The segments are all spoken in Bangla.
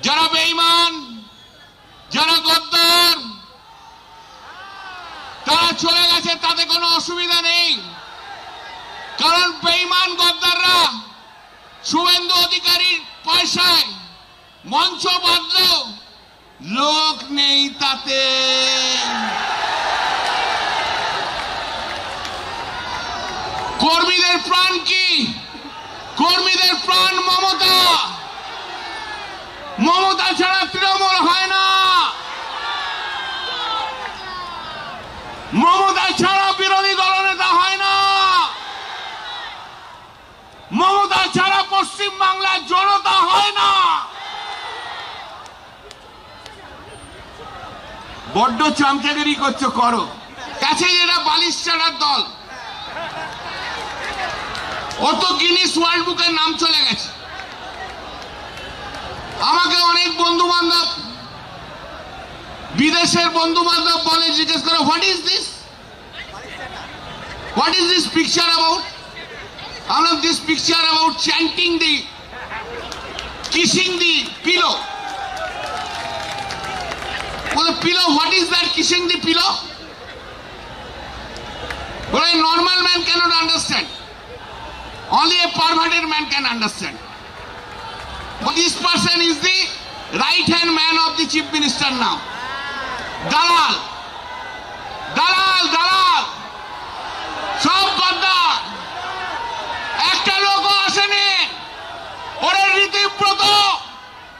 যারা বেঈমান, যারা গদ্দার, তারা চলে গেছে, তাতে কোনো অসুবিধা নেই। কারণ বেঈমান গদ্দাররা শুভেন্দু অধিকারীর পয়সায় মঞ্চ বাঁধল, লোক নেই তাতে। কর্মীদের প্রাণ কি? কর্মীদের প্রাণ মমতা। মমতা ছাড়া তৃণমূল হয় না, মমতা ছাড়া বিরোধী দলনেতা হয় না, মমতা ছাড়া পশ্চিম বাংলার জনতা হয় না। বড্ড চামচাগিরি করছো, করো। কাছে যেটা বালিশ ছাড়ার দল, অত গিনিস ওয়ার্ল্ড বুকের নাম চলে গেছে। আমাকে অনেক বন্ধু বান্ধব, বিদেশের বন্ধু বান্ধব বলে, জিজ্ঞেস করে, what is this, what is this picture about? আমরা this picture about chanting the, kissing the pillow. বলে pillow, what is that kissing the pillow? Well, a normal man cannot understand. Only a perverted man can understand. But this person is the right-hand man of the chief minister now. Dalal. Dalal, Dalal. সব গদ্দার। একটা লোকও আসেনি। ওরে রীতিব্রত,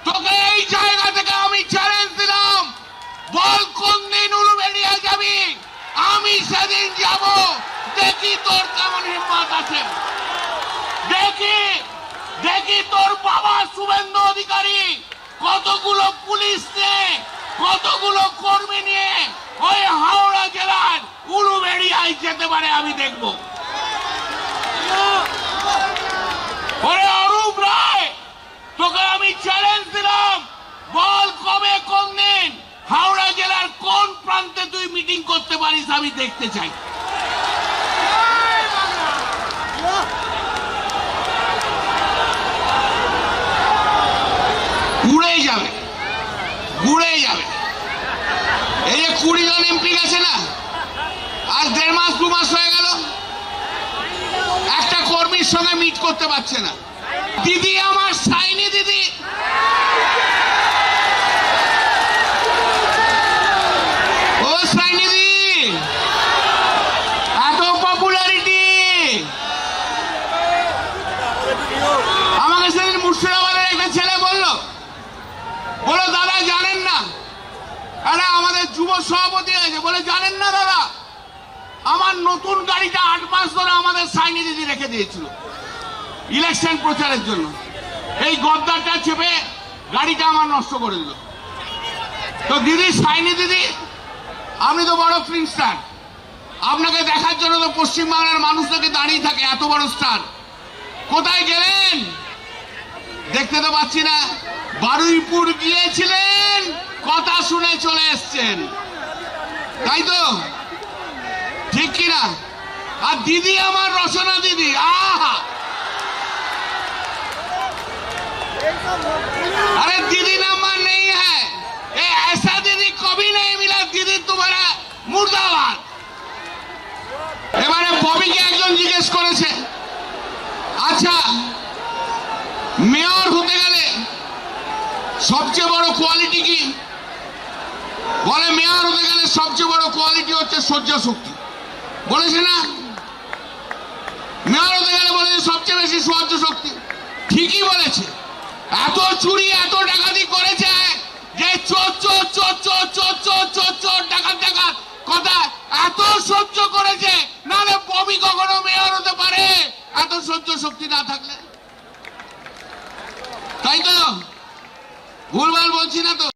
তোকে এই জায়গা থেকে আমি চ্যালেঞ্জ দিলাম, বল কোন দিন উলুবেড়িয়া যাবি, আমি সেদিন যাব। দেখি তোর কেমন হিম্মত আছে, দেখি দেখি তোর বাবা শুভেন্দু অধিকারী কতগুলো পুলিশ নিয়ে, কতগুলো কর্মী নিয়ে ওই হাওড়া জেলার উলুবেড়িয়ায় যেতে পারে, আমি দেখব। ওরে অরূপ রায়, তোকে আমি চ্যালেঞ্জ দিলাম, বল কবে কোন দিন হাওড়া জেলার কোন প্রান্তে তুই মিটিং করতে পারিস, আমি দেখতে চাই। উড়ে যাবে, উড়ে যাবে। এই যে 20 জন এমপি গেছে না, আজ 1.5 মাস 2 মাস হয়ে গেল, একটা কর্মীর সঙ্গে মিট করতে পারছে না। দিদি আমার সাইনি দিদি, ও সাইনি দিদি, এত পপুলারিটি। আমাকে সেদিন মুর্শিদাবাদের একটা ছেলে বললো, দাদা জানেন না, আরে আমাদের যুব সভাপতি আছে, বলে জানেন না দাদা, আমার নতুন গাড়িটা 8 মাস ধরে আমাদের সাইনি দিদি রেখে দিয়েছিল ইলেকশন প্রচারের জন্য। এই গদ্দারটা চেপে গাড়িটা আমার নষ্ট করে দিল। তো দিদি, সাইনি দিদি, আপনি তো বড় ফিল্ম স্টার, আপনাকে দেখার জন্য তো পশ্চিমবাংলার মানুষদেরকে দাঁড়িয়ে থাকে, এত বড় স্টার, কোথায় গেলেন? দেখতে তো পাচ্ছি না। বারুইপুর গিয়েছিলেন, কথা শুনে চলে এসছেন, তাই তো? ঠিক কিনা? আর দিদি আমার রচনা দিদি, আহা, अरे दीदी नंबर नहीं है, ये ऐसा दीदी कभी नहीं मिला। दीदी तुम्हारा मुर्दाबाद। এবারে ববিকে একজন জিজ্ঞেস করেছে, আচ্ছা মেয়র হতে গেলে সবচেয়ে বড় কোয়ালিটি কি? বলে মেয়র হতে গেলে সবচেয়ে বড় কোয়ালিটি হচ্ছে সহ্য শক্তি। বলেছে না, মেয়র হতে গেলে বলেছে সবচেয়ে বেশি সহ্য শক্তি। ঠিকই বলেছে। এত চুরি, এত ডাকাতি করেছে যে চোর চোর চোর চোর চোর চোর চোর চোর ডাকাত ডাকাত কথা এত সহ্য করেছে, নাহলে ববি কখনো মেয়র হতে পারে এত সহ্য শক্তি না থাকলে? তাই তো? ভুলভাল বলছি না তো?